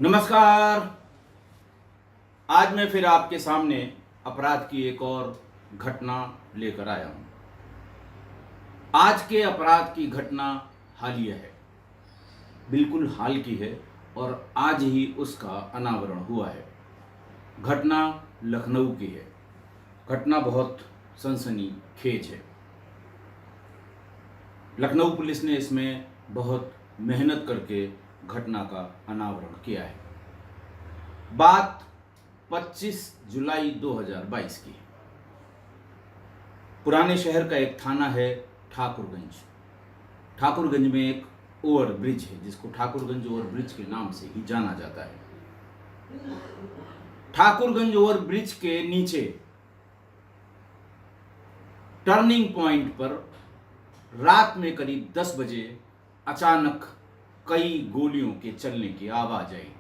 नमस्कार। आज मैं फिर आपके सामने अपराध की एक और घटना लेकर आया हूं। आज के अपराध की घटना हालिया है, बिल्कुल हाल की है और आज ही उसका अनावरण हुआ है। घटना लखनऊ की है। घटना बहुत सनसनीखेज है। लखनऊ पुलिस ने इसमें बहुत मेहनत करके घटना का अनावरण किया है। बात 25 जुलाई 2022 की है। पुराने शहर का एक थाना है ठाकुरगंज। ठाकुरगंज में एक ओवर ब्रिज है जिसको ठाकुरगंज ओवर ब्रिज के नाम से ही जाना जाता है। ठाकुरगंज ओवर ब्रिज के नीचे टर्निंग पॉइंट पर रात में करीब 10 बजे अचानक कई गोलियों के चलने की आवाज आई।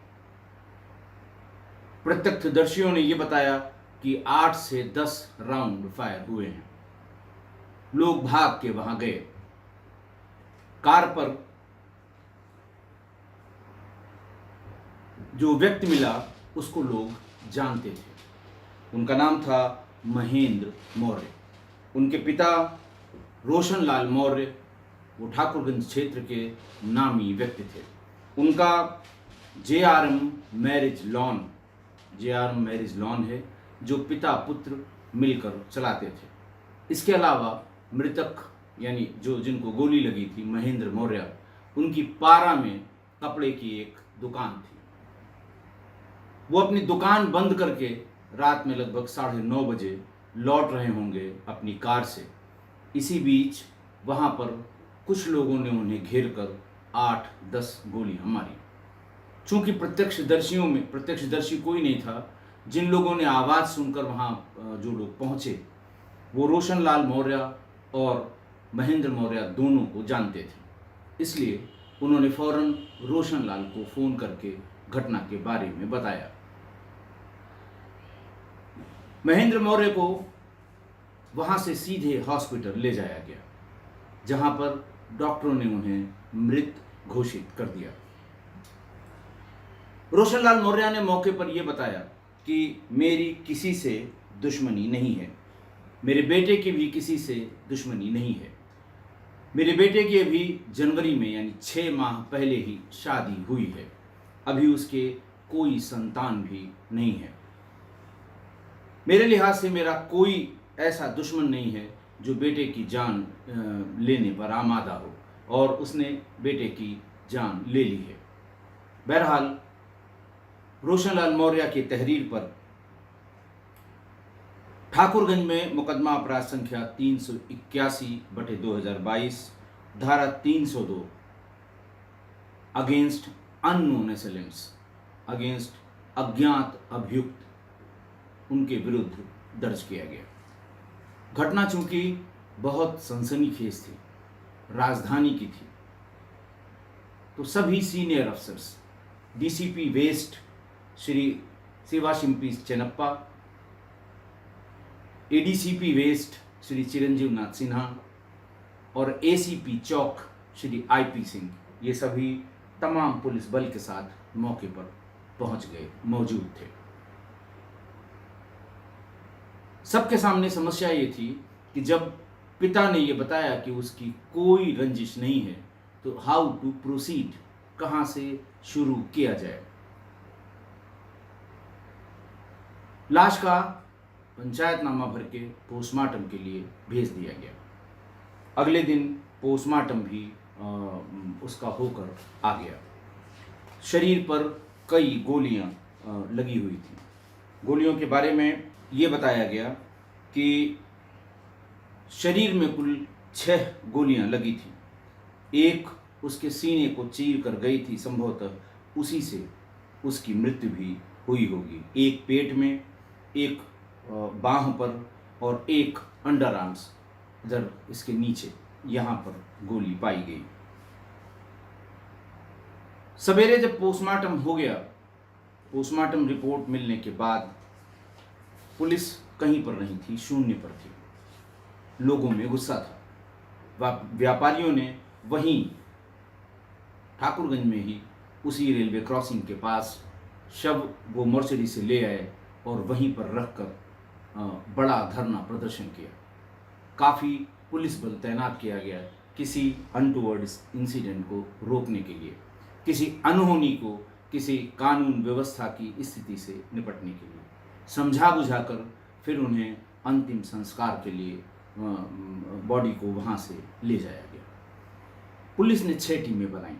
प्रत्यक्षदर्शियों ने यह बताया कि 8 से 10 राउंड फायर हुए हैं। लोग भाग के वहां गए। कार पर जो व्यक्ति मिला उसको लोग जानते थे। उनका नाम था महेंद्र मौर्य। उनके पिता रोशन लाल मौर्य वो ठाकुरगंज क्षेत्र के नामी व्यक्ति थे। उनका जेआरएम मैरिज लॉन है जो पिता पुत्र मिलकर चलाते थे। इसके अलावा मृतक यानी जिनको गोली लगी थी महेंद्र मौर्य, उनकी पारा में कपड़े की एक दुकान थी। वो अपनी दुकान बंद करके रात में लगभग 9:30 बजे लौट रहे होंगे अपनी कार से। इसी बीच वहां पर कुछ लोगों ने उन्हें घेर कर 8-10 गोलियां मारी। चूंकि प्रत्यक्षदर्शी कोई नहीं था, जिन लोगों ने आवाज़ सुनकर वहाँ जो लोग पहुँचे वो रोशन लाल मौर्य और महेंद्र मौर्य दोनों को जानते थे। इसलिए उन्होंने फौरन रोशन लाल को फ़ोन करके घटना के बारे में बताया। महेंद्र मौर्य को वहाँ से सीधे हॉस्पिटल ले जाया गया, जहाँ पर डॉक्टरों ने उन्हें मृत घोषित कर दिया। रोशन लाल मौर्य ने मौके पर यह बताया कि मेरी किसी से दुश्मनी नहीं है, मेरे बेटे की भी किसी से दुश्मनी नहीं है। मेरे बेटे की अभी जनवरी में यानी 6 माह पहले ही शादी हुई है। अभी उसके कोई संतान भी नहीं है। मेरे लिहाज से मेरा कोई ऐसा दुश्मन नहीं है जो बेटे की जान लेने पर आमादा हो, और उसने बेटे की जान ले ली है। बहरहाल रोशन लाल मौर्य की तहरीर पर ठाकुरगंज में मुकदमा अपराध संख्या 381/2022 धारा 302 अगेंस्ट अननोन असेलेंट्स, अगेंस्ट अज्ञात अभियुक्त, उनके विरुद्ध दर्ज किया गया। घटना चूंकि बहुत सनसनीखेज थी, राजधानी की थी, तो सभी senior officers DCP west Shri Shivashimpi Chennappa, ADCP west Shri Chiranjeev Nath Sinha और एसीपी चौक श्री आईपी सिंह, ये सभी तमाम पुलिस बल के साथ मौके पर पहुंच गए, मौजूद थे। सबके सामने समस्या ये थी कि जब पिता ने ये बताया कि उसकी कोई रंजिश नहीं है, तो हाउ टू प्रोसीड, कहां से शुरू किया जाए। लाश का पंचायतनामा भर के पोस्टमार्टम के लिए भेज दिया गया। अगले दिन पोस्टमार्टम भी उसका होकर आ गया। शरीर पर कई गोलियां लगी हुई थी। गोलियों के बारे में ये बताया गया कि शरीर में कुल 6 गोलियां लगी थी। एक उसके सीने को चीर कर गई थी, संभवतः उसी से उसकी मृत्यु भी हुई होगी। एक पेट में, एक बांह पर और एक अंडर आर्म्स, इधर इसके नीचे यहाँ पर गोली पाई गई। सवेरे जब पोस्टमार्टम हो गया, पोस्टमार्टम रिपोर्ट मिलने के बाद पुलिस कहीं पर नहीं थी, शून्य पर थी। लोगों में गुस्सा था। व्यापारियों ने वहीं ठाकुरगंज में ही उसी रेलवे क्रॉसिंग के पास शव वो मोर्चरी से ले आए और वहीं पर रखकर बड़ा धरना प्रदर्शन किया। काफ़ी पुलिस बल तैनात किया गया किसी अनटूवर्ड इंसिडेंट को रोकने के लिए, किसी अनहोनी को, किसी कानून व्यवस्था की स्थिति से निपटने के लिए। समझा बुझाकर फिर उन्हें अंतिम संस्कार के लिए बॉडी को वहाँ से ले जाया गया। पुलिस ने 6 टीमें बनाई।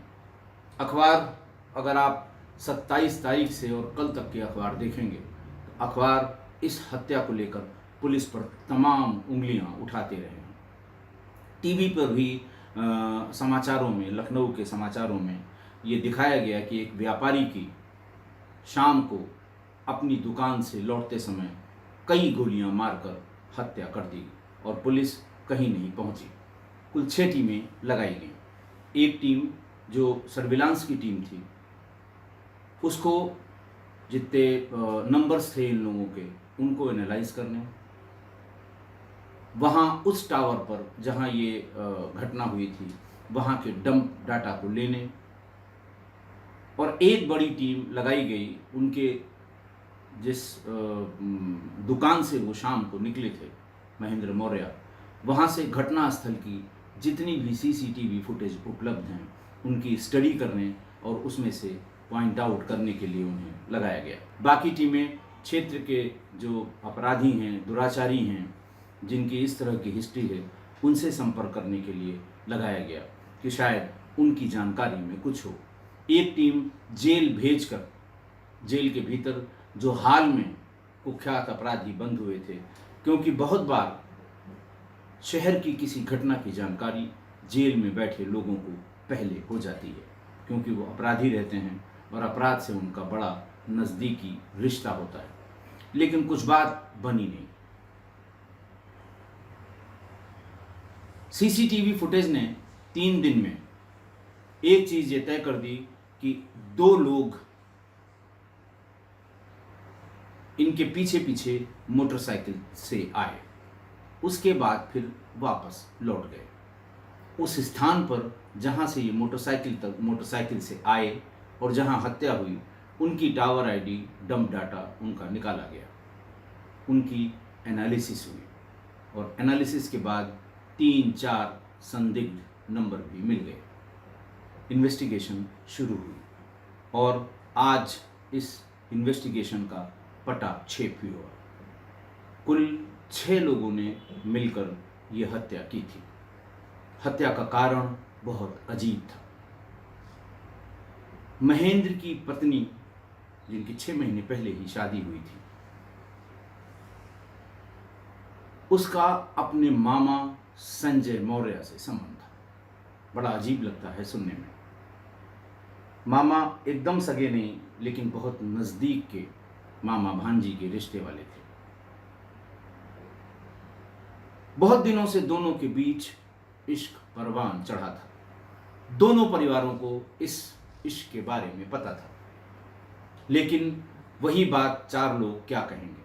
अखबार, अगर आप 27 तारीख से और कल तक के अखबार देखेंगे तो अखबार इस हत्या को लेकर पुलिस पर तमाम उंगलियां उठाते रहे हैं। टीवी पर भी समाचारों में, लखनऊ के समाचारों में ये दिखाया गया कि एक व्यापारी की शाम को अपनी दुकान से लौटते समय कई गोलियां मारकर हत्या कर दी और पुलिस कहीं नहीं पहुंची। कुल 6 टीमें लगाई गईं। एक टीम जो सर्विलांस की टीम थी, उसको जितने नंबर्स थे इन लोगों के, उनको एनालाइज करने, वहाँ उस टावर पर जहाँ ये घटना हुई थी वहाँ के डंप डाटा को लेने, और एक बड़ी टीम लगाई गई उनके जिस दुकान से वो शाम को निकले थे महेंद्र मौर्य, वहाँ से घटनास्थल की जितनी भी सीसीटीवी फुटेज उपलब्ध हैं उनकी स्टडी करने और उसमें से पॉइंट आउट करने के लिए उन्हें लगाया गया। बाकी टीमें क्षेत्र के जो अपराधी हैं, दुराचारी हैं, जिनकी इस तरह की हिस्ट्री है, उनसे संपर्क करने के लिए लगाया गया कि शायद उनकी जानकारी में कुछ हो। एक टीम जेल भेजकर, जेल के भीतर जो हाल में कुख्यात अपराधी बंद हुए थे, क्योंकि बहुत बार शहर की किसी घटना की जानकारी जेल में बैठे लोगों को पहले हो जाती है, क्योंकि वो अपराधी रहते हैं और अपराध से उनका बड़ा नज़दीकी रिश्ता होता है। लेकिन कुछ बात बनी नहीं। सीसीटीवी फुटेज ने 3 दिन में एक चीज़ ये तय कर दी कि 2 लोग इनके पीछे पीछे मोटरसाइकिल से आए। उसके बाद फिर वापस लौट गए। उस स्थान पर जहाँ से ये मोटरसाइकिल से आए और जहाँ हत्या हुई, उनकी टावर आईडी, डंप डाटा उनका निकाला गया, उनकी एनालिसिस हुई और एनालिसिस के बाद 3-4 संदिग्ध नंबर भी मिल गए। इन्वेस्टिगेशन शुरू हुई और आज इस इन्वेस्टिगेशन का पटाक्षेप भी हुआ। कुल 6 लोगों ने मिलकर ये हत्या की थी। हत्या का कारण बहुत अजीब था। महेंद्र की पत्नी, जिनकी 6 महीने पहले ही शादी हुई थी, उसका अपने मामा संजय मौर्य से संबंध था। बड़ा अजीब लगता है सुनने में। मामा एकदम सगे नहीं, लेकिन बहुत नज़दीक के मामा भांजी के रिश्ते वाले थे। बहुत दिनों से दोनों के बीच इश्क परवान चढ़ा था। दोनों परिवारों को इस इश्क के बारे में पता था, लेकिन वही बात 4 लोग क्या कहेंगे।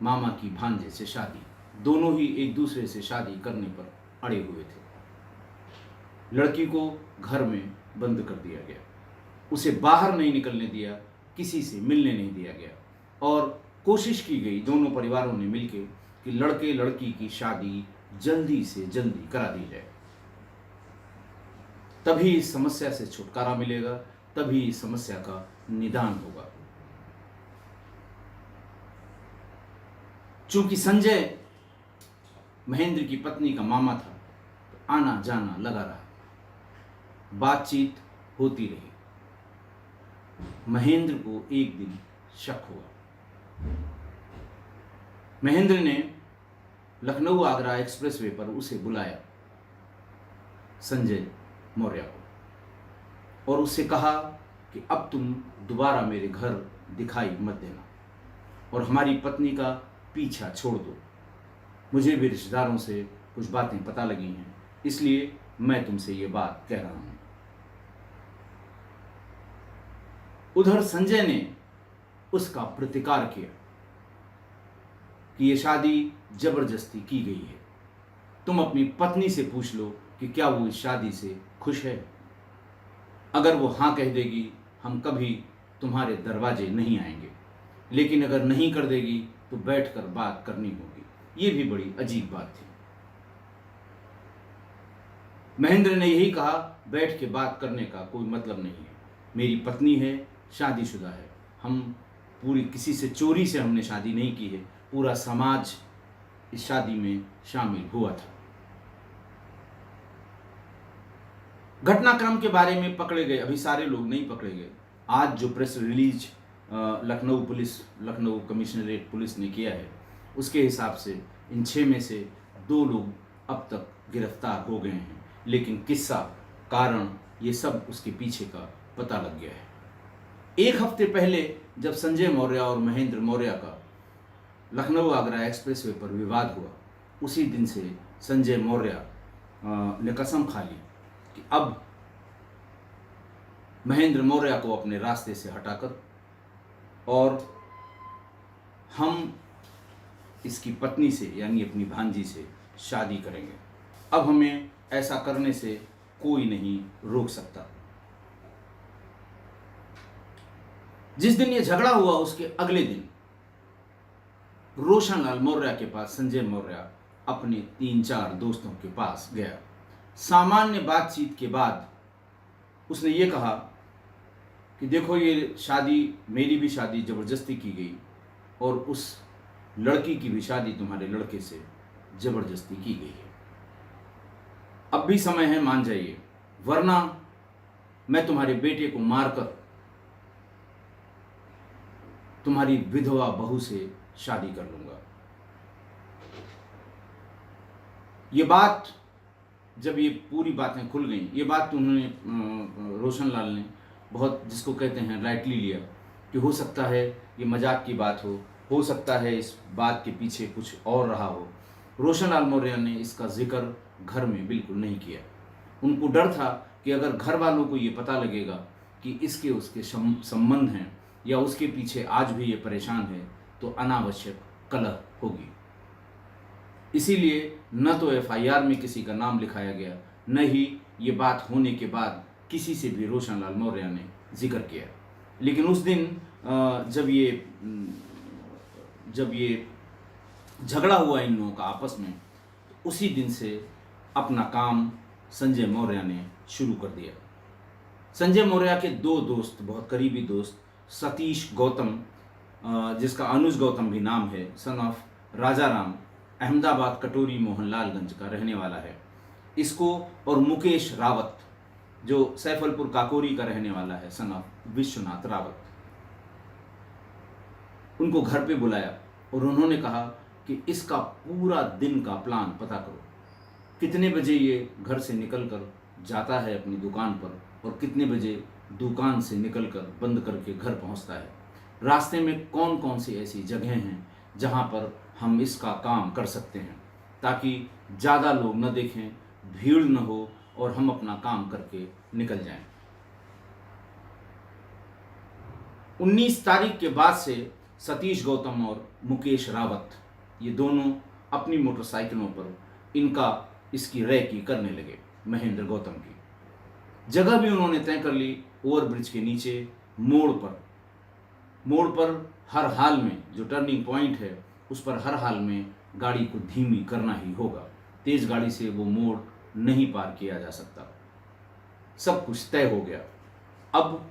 मामा की भांजे से शादी, दोनों ही एक दूसरे से शादी करने पर अड़े हुए थे। लड़की को घर में बंद कर दिया गया, उसे बाहर नहीं निकलने दिया, किसी से मिलने नहीं दिया गया और कोशिश की गई दोनों परिवारों ने मिलकर कि लड़के लड़की की शादी जल्दी से जल्दी करा दी जाए। तभी इस समस्या से छुटकारा मिलेगा, तभी इस समस्या का निदान होगा। चूंकि संजय महेंद्र की पत्नी का मामा था, तो आना जाना लगा रहा, बातचीत होती रही। महेंद्र को एक दिन शक हुआ। महेंद्र ने लखनऊ आगरा एक्सप्रेसवे पर उसे बुलाया, संजय मौर्य को, और उससे कहा कि अब तुम दोबारा मेरे घर दिखाई मत देना और हमारी पत्नी का पीछा छोड़ दो। मुझे भी रिश्तेदारों से कुछ बातें पता लगी हैं, इसलिए मैं तुमसे ये बात कह रहा हूं। उधर संजय ने उसका प्रतिकार किया कि ये शादी जबरदस्ती की गई है। तुम अपनी पत्नी से पूछ लो कि क्या वो इस शादी से खुश है। अगर वो हाँ कह देगी, हम कभी तुम्हारे दरवाजे नहीं आएंगे, लेकिन अगर नहीं कर देगी तो बैठकर बात करनी होगी। ये भी बड़ी अजीब बात थी। महेंद्र ने यही कहा, बैठ के बात करने का कोई मतलब नहीं है। मेरी पत्नी है, शादीशुदा है। हम पूरी किसी से चोरी से हमने शादी नहीं की है। पूरा समाज इस शादी में शामिल हुआ था। घटनाक्रम के बारे में पकड़े गए अभी सारे लोग नहीं पकड़े गए। आज जो press release Lucknow commissionerate police ने किया है, उसके हिसाब से इन 6 में से 2 लोग अब तक गिरफ्तार हो गए हैं, लेकिन किस्सा, कारण, ये सब उसके पीछे का पता लग गया है। 1 हफ्ते पहले जब संजय मौर्य और महेंद्र मौर्य का लखनऊ आगरा एक्सप्रेसवे पर विवाद हुआ, उसी दिन से संजय मौर्य ने कसम खा ली कि अब महेंद्र मौर्य को अपने रास्ते से हटाकर और हम इसकी पत्नी से यानी अपनी भांजी से शादी करेंगे। अब हमें ऐसा करने से कोई नहीं रोक सकता। जिस दिन ये झगड़ा हुआ उसके अगले दिन रोशनलाल मौर्य के पास संजय मौर्य अपने 3-4 दोस्तों के पास गया। सामान्य बातचीत के बाद उसने ये कहा कि देखो, ये शादी, मेरी भी शादी जबरदस्ती की गई और उस लड़की की भी शादी तुम्हारे लड़के से जबरदस्ती की गई है। अब भी समय है, मान जाइए, वरना मैं तुम्हारे बेटे को मारकर तुम्हारी विधवा बहू से शादी कर लूंगा। ये बात, जब ये पूरी बातें खुल गई, ये बात उन्होंने रोशनलाल ने बहुत, जिसको कहते हैं, लाइटली लिया कि हो सकता है ये मजाक की बात हो सकता है इस बात के पीछे कुछ और रहा हो। रोशनलाल मौर्य ने इसका जिक्र घर में बिल्कुल नहीं किया। उनको डर था कि अगर घर वालों को ये पता लगेगा कि इसके उसके संबंध हैं या उसके पीछे आज भी ये परेशान है, तो अनावश्यक कलह होगी। इसीलिए न तो FIR में किसी का नाम लिखाया गया, न ही ये बात होने के बाद किसी से भी रोशनलाल मौर्य ने जिक्र किया। लेकिन उस दिन जब ये झगड़ा हुआ इन लोगों का आपस में, उसी दिन से अपना काम संजय मौर्य ने शुरू कर दिया। संजय मौर्य के 2 दोस्त, बहुत करीबी दोस्त, सतीश गौतम, जिसका अनुज गौतम भी नाम है, सन ऑफ राजा राम, अहमदाबाद कटोरी मोहनलालगंज का रहने वाला है इसको, और मुकेश रावत, जो सैफलपुर काकोरी का रहने वाला है, सन ऑफ विश्वनाथ रावत। उनको घर पे बुलाया और उन्होंने कहा कि इसका पूरा दिन का प्लान पता करो। कितने बजे ये घर से निकलकर जाता है अपनी दुकान पर और कितने बजे दुकान से निकलकर बंद करके घर पहुंचता है। रास्ते में कौन कौन सी ऐसी जगह हैं जहां पर हम इसका काम कर सकते हैं, ताकि ज़्यादा लोग न देखें, भीड़ न हो और हम अपना काम करके निकल जाएं। 19 तारीख के बाद से सतीश गौतम और मुकेश रावत, ये दोनों अपनी मोटरसाइकिलों पर इसकी रैकी करने लगे। महेंद्र गौतम की जगह भी उन्होंने तय कर ली, ओवरब्रिज के नीचे मोड़ पर हर हाल में, जो टर्निंग पॉइंट है उस पर हर हाल में गाड़ी को धीमी करना ही होगा। तेज गाड़ी से वो मोड़ नहीं पार किया जा सकता। सब कुछ तय हो गया। अब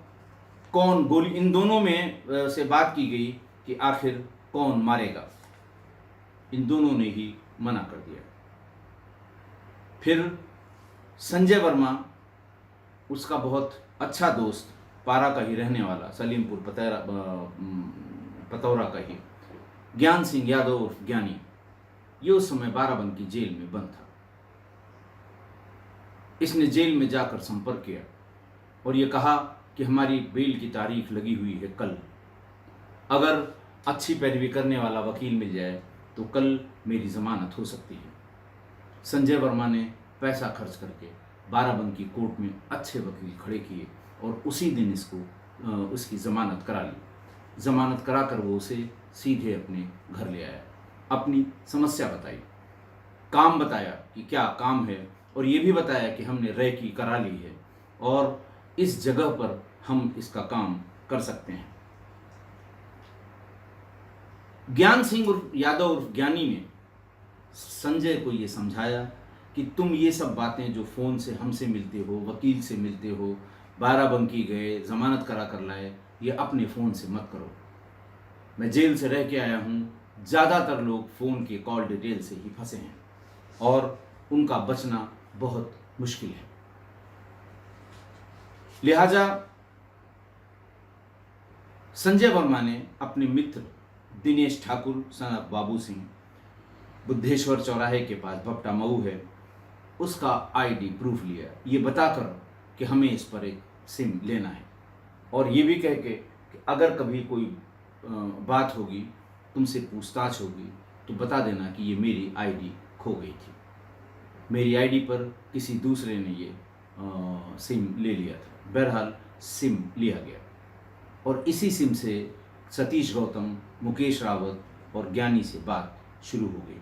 कौन गोली, इन दोनों में से बात की गई कि आखिर कौन मारेगा। इन दोनों ने ही मना कर दिया। फिर संजय वर्मा, उसका बहुत अच्छा दोस्त, पारा का ही रहने वाला, सलीमपुर पतौरा का ही, ज्ञान सिंह यादव उर्फ ज्ञानी, ये उस समय बाराबंकी जेल में बंद था। इसने जेल में जाकर संपर्क किया और ये कहा कि हमारी बेल की तारीख लगी हुई है कल, अगर अच्छी पैरवी करने वाला वकील मिल जाए तो कल मेरी जमानत हो सकती है। संजय वर्मा ने पैसा खर्च करके बाराबंकी कोर्ट में अच्छे वकील खड़े किए और उसी दिन उसकी ज़मानत करा ली। ज़मानत कराकर वो उसे सीधे अपने घर ले आया, अपनी समस्या बताई, काम बताया कि क्या काम है, और ये भी बताया कि हमने रैकी करा ली है और इस जगह पर हम इसका काम कर सकते हैं। ज्ञान सिंह उर्फ यादव उर्फ ज्ञानी ने संजय को ये समझाया कि तुम ये सब बातें जो फ़ोन से हमसे मिलते हो, वकील से मिलते हो, बाराबंकी गए, ज़मानत करा कर लाए, ये अपने फ़ोन से मत करो। मैं जेल से रह के आया हूँ, ज़्यादातर लोग फ़ोन के कॉल डिटेल से ही फंसे हैं और उनका बचना बहुत मुश्किल है। लिहाजा संजय वर्मा ने अपने मित्र दिनेश ठाकुर सन ऑफ बाबू सिंह, बुद्धेश्वर चौराहे के पास भपटा मऊ है, उसका आईडी प्रूफ लिया, ये बताकर कि हमें इस पर एक सिम लेना है और ये भी कह के कि अगर कभी कोई बात होगी, तुमसे पूछताछ होगी, तो बता देना कि ये मेरी आईडी खो गई थी। मेरी आईडी पर किसी दूसरे ने ये सिम ले लिया था। बहरहाल सिम लिया गया और इसी सिम से सतीश गौतम, मुकेश रावत और ज्ञानी से बात शुरू हो गई।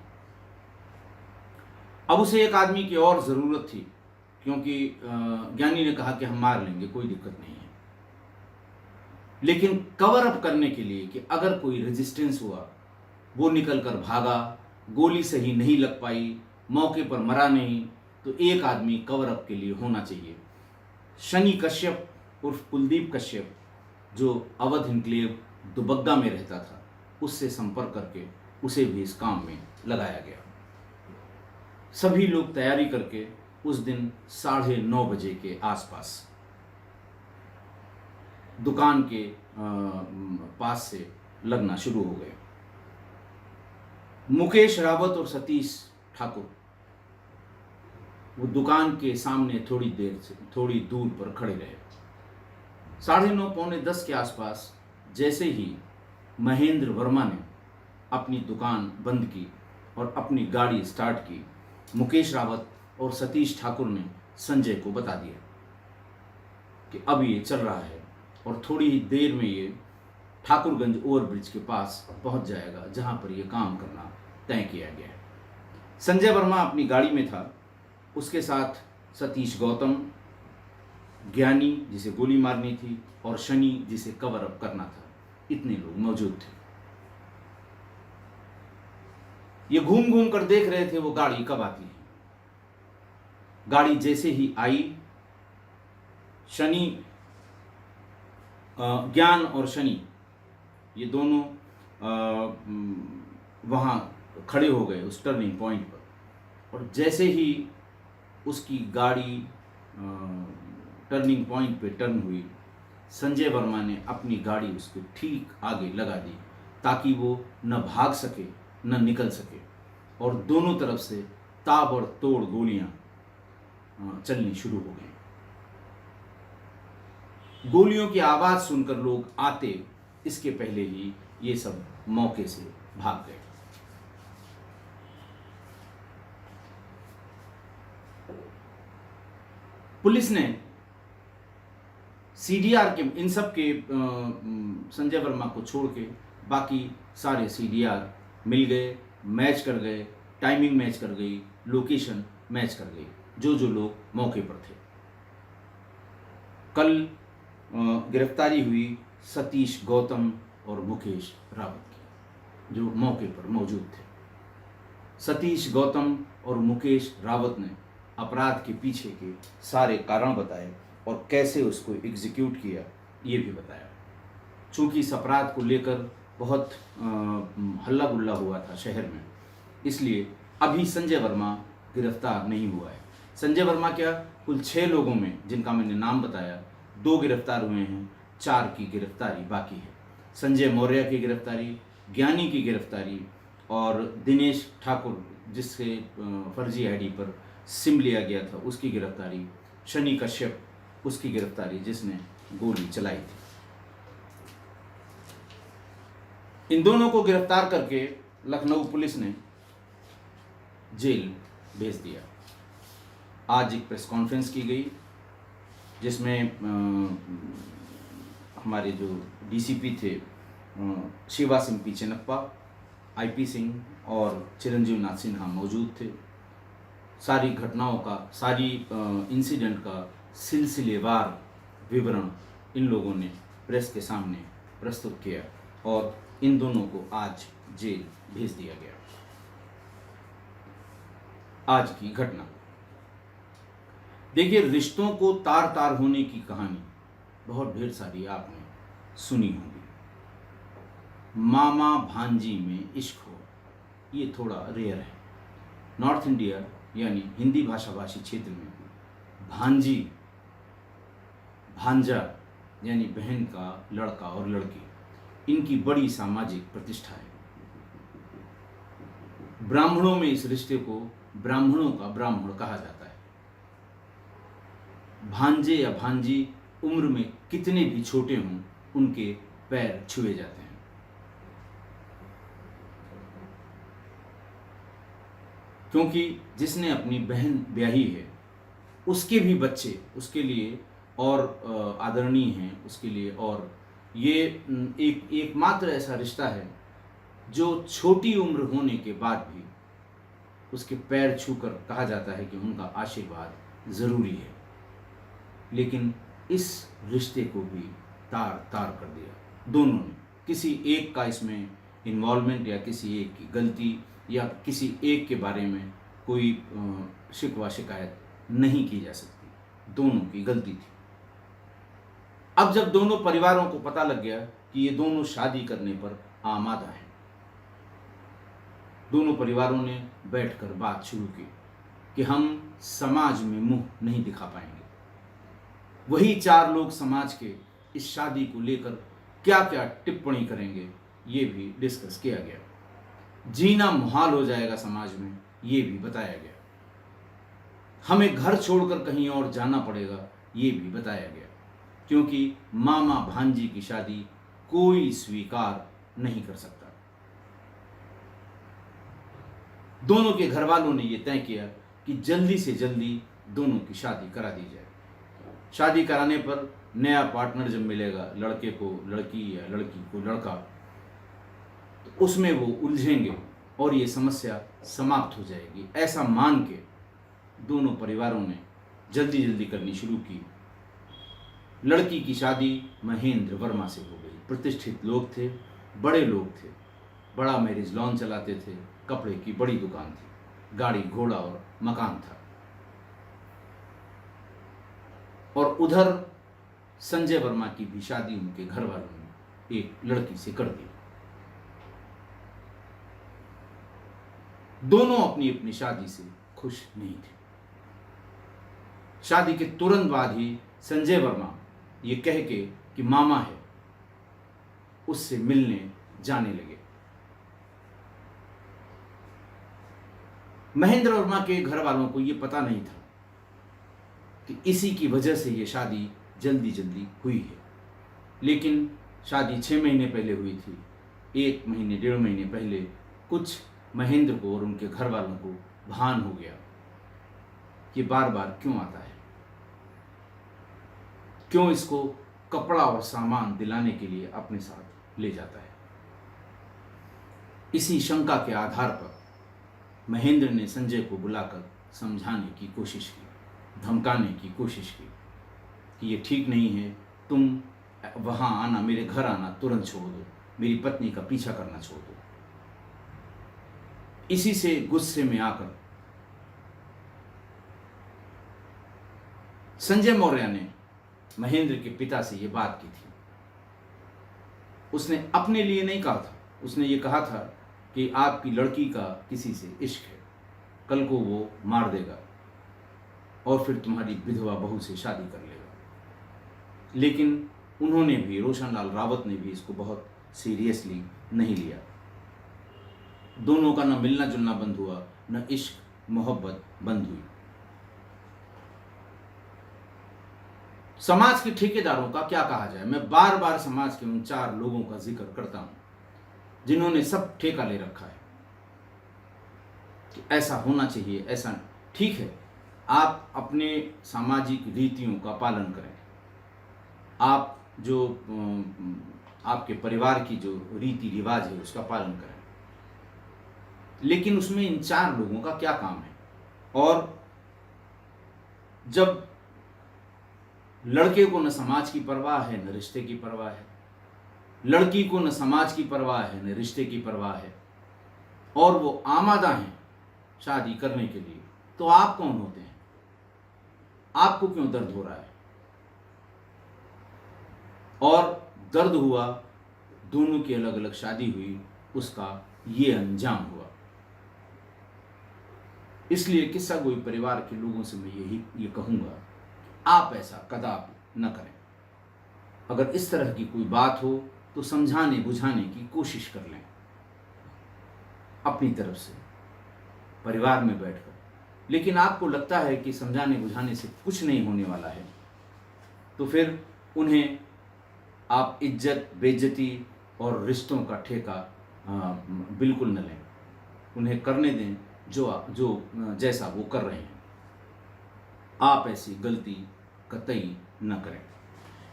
अब उसे एक आदमी की और ज़रूरत थी, क्योंकि ज्ञानी ने कहा कि हम मार लेंगे, कोई दिक्कत नहीं है, लेकिन कवर अप करने के लिए कि अगर कोई रेजिस्टेंस हुआ, वो निकल कर भागा, गोली सही नहीं लग पाई, मौके पर मरा नहीं, तो एक आदमी कवर अप के लिए होना चाहिए। शनि कश्यप उर्फ कुलदीप कश्यप, जो अवध इनक्लेव दुबग्गा में रहता था, उससे संपर्क करके उसे भी इस काम में लगाया गया। सभी लोग तैयारी करके उस दिन 9:30 बजे के आसपास दुकान के पास से लगना शुरू हो गए। मुकेश रावत और सतीश ठाकुर वो दुकान के सामने थोड़ी दूर पर खड़े रहे। 9:30 पौने 10 के आसपास जैसे ही महेंद्र वर्मा ने अपनी दुकान बंद की और अपनी गाड़ी स्टार्ट की, मुकेश रावत और सतीश ठाकुर ने संजय को बता दिया कि अब ये चल रहा है और थोड़ी ही देर में ये ठाकुरगंज ओवरब्रिज के पास पहुंच जाएगा, जहां पर ये काम करना तय किया गया है। संजय वर्मा अपनी गाड़ी में था, उसके साथ सतीश गौतम, ज्ञानी जिसे गोली मारनी थी और शनि जिसे कवर अप करना था, इतने लोग मौजूद थे। ये घूम घूम कर देख रहे थे वो गाड़ी कब आती है। गाड़ी जैसे ही आई, शनि, ज्ञान और शनि ये दोनों वहाँ खड़े हो गए उस टर्निंग पॉइंट पर, और जैसे ही उसकी गाड़ी टर्निंग पॉइंट पे टर्न हुई, संजय वर्मा ने अपनी गाड़ी उसके ठीक आगे लगा दी ताकि वो न भाग सके न निकल सके, और दोनों तरफ से ताबड़तोड़ गोलियां चलनी शुरू हो गई। गोलियों की आवाज़ सुनकर लोग आते इसके पहले ही ये सब मौके से भाग गए। पुलिस ने सीडीआर के इन सब के संजय वर्मा को छोड़ के बाकी सारे सीडीआर मिल गए, मैच कर गए, टाइमिंग मैच कर गई, लोकेशन मैच कर गई, जो लोग मौके पर थे। कल गिरफ्तारी हुई सतीश गौतम और मुकेश रावत की, जो मौके पर मौजूद थे। सतीश गौतम और मुकेश रावत ने अपराध के पीछे के सारे कारण बताए और कैसे उसको एग्जीक्यूट किया ये भी बताया। चूँकि इस अपराध को लेकर बहुत हल्ला गुल्ला हुआ था शहर में, इसलिए अभी संजय वर्मा गिरफ्तार नहीं हुआ है। संजय वर्मा क्या, कुल 6 लोगों में जिनका मैंने नाम बताया, 2 गिरफ्तार हुए हैं, 4 की गिरफ्तारी बाकी है। संजय मौर्य की गिरफ्तारी, ज्ञानी की गिरफ्तारी और दिनेश ठाकुर जिससे फर्जी आईडी पर सिम लिया गया था उसकी गिरफ्तारी, शनि कश्यप उसकी गिरफ्तारी जिसने गोली चलाई थी। इन दोनों को गिरफ्तार करके लखनऊ पुलिस ने जेल भेज दिया। आज एक प्रेस कॉन्फ्रेंस की गई जिसमें हमारे जो डीसीपी थे शिवा सिंह चेन्नप्पा, आईपी सिंह और चिरंजीव नाथ सिन्हा मौजूद थे। सारी घटनाओं का, सारी इंसिडेंट का सिलसिलेवार विवरण इन लोगों ने प्रेस के सामने प्रस्तुत किया और इन दोनों को आज जेल भेज दिया गया। आज की घटना देखिए, रिश्तों को तार तार होने की कहानी बहुत ढेर सारी आपने सुनी होगी। मामा भांजी में इश्क हो, ये थोड़ा रेयर है। नॉर्थ इंडिया यानी हिंदी भाषा भाषी क्षेत्र में भांजी भांजा यानी बहन का लड़का और लड़की, इनकी बड़ी सामाजिक प्रतिष्ठा है। ब्राह्मणों में इस रिश्ते को ब्राह्मणों का ब्राह्मण कहा जाता है। भांजे या भांजी उम्र में कितने भी छोटे हों, उनके पैर छुए जाते हैं। क्योंकि जिसने अपनी बहन ब्याही है, उसके भी बच्चे उसके लिए और आदरणीय हैं, उसके लिए। और ये एकमात्र ऐसा रिश्ता है जो छोटी उम्र होने के बाद भी उसके पैर छूकर कहा जाता है कि उनका आशीर्वाद ज़रूरी है। लेकिन इस रिश्ते को भी तार तार कर दिया दोनों ने। किसी एक का इसमें इन्वॉल्वमेंट या किसी एक की गलती या किसी एक के बारे में कोई शिकवा शिकायत नहीं की जा सकती, दोनों की गलती थी। अब जब दोनों परिवारों को पता लग गया कि ये दोनों शादी करने पर आमादा हैं, दोनों परिवारों ने बैठकर बात शुरू की कि हम समाज में मुंह नहीं दिखा पाएंगे। वही चार लोग समाज के इस शादी को लेकर क्या क्या टिप्पणी करेंगे, ये भी डिस्कस किया गया। जीना मुहाल हो जाएगा समाज में, ये भी बताया गया। हमें घर छोड़कर कहीं और जाना पड़ेगा, ये भी बताया गया। क्योंकि मामा भांजी की शादी कोई स्वीकार नहीं कर सकता। दोनों के घर वालों ने यह तय किया कि जल्दी से जल्दी दोनों की शादी करा दी जाए। शादी कराने पर नया पार्टनर जब मिलेगा, लड़के को लड़की या लड़की को लड़का, तो उसमें वो उलझेंगे और ये समस्या समाप्त हो जाएगी। ऐसा मान के दोनों परिवारों ने जल्दी जल्दी करनी शुरू की। लड़की की शादी महेंद्र वर्मा से हो गई। प्रतिष्ठित लोग थे, बड़े लोग थे, बड़ा मैरिज लॉन चलाते थे, कपड़े की बड़ी दुकान थी, गाड़ी घोड़ा और मकान था। और उधर संजय वर्मा की भी शादी उनके घर वालों ने एक लड़की से कर दी। दोनों अपनी अपनी शादी से खुश नहीं थे। शादी के तुरंत बाद ही संजय वर्मा ये कह के कि मामा है, उससे मिलने जाने लगे। महेंद्र वर्मा के घर वालों को ये पता नहीं था कि इसी की वजह से ये शादी जल्दी जल्दी हुई है। लेकिन शादी 6 महीने पहले हुई थी। 1 महीने 1.5 महीने पहले कुछ महेंद्र को और उनके घर वालों को भान हो गया कि बार बार क्यों आता है, क्यों इसको कपड़ा और सामान दिलाने के लिए अपने साथ ले जाता है। इसी शंका के आधार पर महेंद्र ने संजय को बुलाकर समझाने की कोशिश की, धमकाने की कोशिश की कि ये ठीक नहीं है, तुम वहाँ आना, मेरे घर आना तुरंत छोड़ दो, मेरी पत्नी का पीछा करना छोड़ दो। इसी से गुस्से में आकर संजय मौर्य ने महेंद्र के पिता से ये बात की थी। उसने अपने लिए नहीं कहा था, उसने ये कहा था कि आपकी लड़की का किसी से इश्क है, कल को वो मार देगा और फिर तुम्हारी विधवा बहू से शादी कर लेगा। लेकिन उन्होंने भी, रोशन लाल रावत ने भी इसको बहुत सीरियसली नहीं लिया। दोनों का न मिलना जुलना बंद हुआ, न इश्क मोहब्बत बंद हुई। समाज के ठेकेदारों का क्या कहा जाए। मैं बार बार समाज के उन 4 लोगों का जिक्र करता हूं जिन्होंने सब ठेका ले रखा है कि ऐसा होना चाहिए, ऐसा ठीक है। आप अपने सामाजिक रीतियों का पालन करें, आप जो आपके परिवार की जो रीति रिवाज है उसका पालन करें, लेकिन उसमें इन 4 लोगों का क्या काम है। और जब लड़के को न समाज की परवाह है न रिश्ते की परवाह है, लड़की को न समाज की परवाह है न रिश्ते की परवाह है, और वो आमादा हैं शादी करने के लिए, तो आप कौन होते हैं? आपको क्यों दर्द हो रहा है? और दर्द हुआ, दोनों की अलग अलग शादी हुई, उसका ये अंजाम हुआ। इसलिए किस्सा गोई परिवार के लोगों से मैं ये कहूंगा, आप ऐसा कदापि न करें। अगर इस तरह की कोई बात हो तो समझाने बुझाने की कोशिश कर लें अपनी तरफ से, परिवार में बैठकर। लेकिन आपको लगता है कि समझाने बुझाने से कुछ नहीं होने वाला है, तो फिर उन्हें आप इज्जत बेइज्जती और रिश्तों का ठेका बिल्कुल न लें। उन्हें करने दें जो जैसा वो कर रहे हैं। आप ऐसी गलती कतई न करें।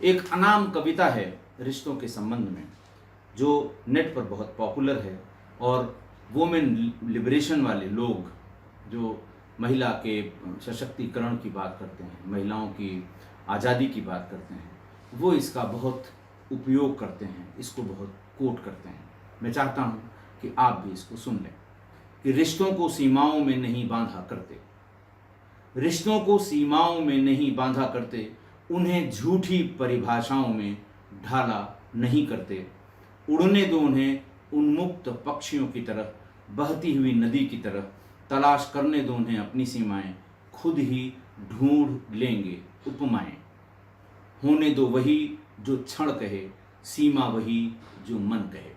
एक अनाम कविता है रिश्तों के संबंध में, जो नेट पर बहुत पॉपुलर है, और वुमेन लिबरेशन वाले लोग जो महिला के सशक्तिकरण की बात करते हैं, महिलाओं की आज़ादी की बात करते हैं, वो इसका बहुत उपयोग करते हैं, इसको बहुत कोट करते हैं। मैं चाहता हूँ कि आप भी इसको सुन लें कि रिश्तों को सीमाओं में नहीं बांधा करते, रिश्तों को सीमाओं में नहीं बांधा करते, उन्हें झूठी परिभाषाओं में ढाला नहीं करते। उड़ने दो उन्हें उन्मुक्त पक्षियों की तरह, बहती हुई नदी की तरह, तलाश करने दो उन्हें अपनी सीमाएं, खुद ही ढूंढ लेंगे उपमाएं। होने दो वही जो क्षण कहे, सीमा वही जो मन कहे।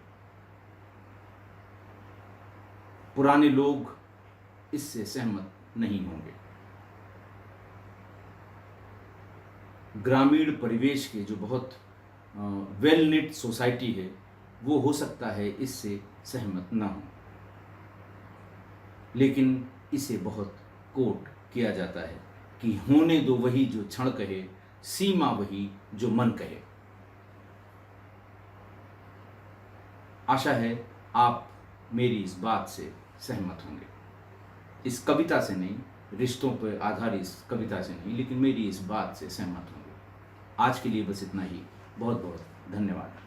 पुराने लोग इससे सहमत नहीं होंगे। ग्रामीण परिवेश के जो बहुत वेल निट सोसाइटी है, वो हो सकता है इससे सहमत ना हो, लेकिन इसे बहुत कोट किया जाता है कि होने दो वही जो क्षण कहे, सीमा वही जो मन कहे। आशा है आप मेरी इस बात से सहमत होंगे। इस कविता से नहीं, रिश्तों पर आधारित इस कविता से नहीं, लेकिन मेरी इस बात से सहमत होंगे। आज के लिए बस इतना ही। बहुत बहुत धन्यवाद।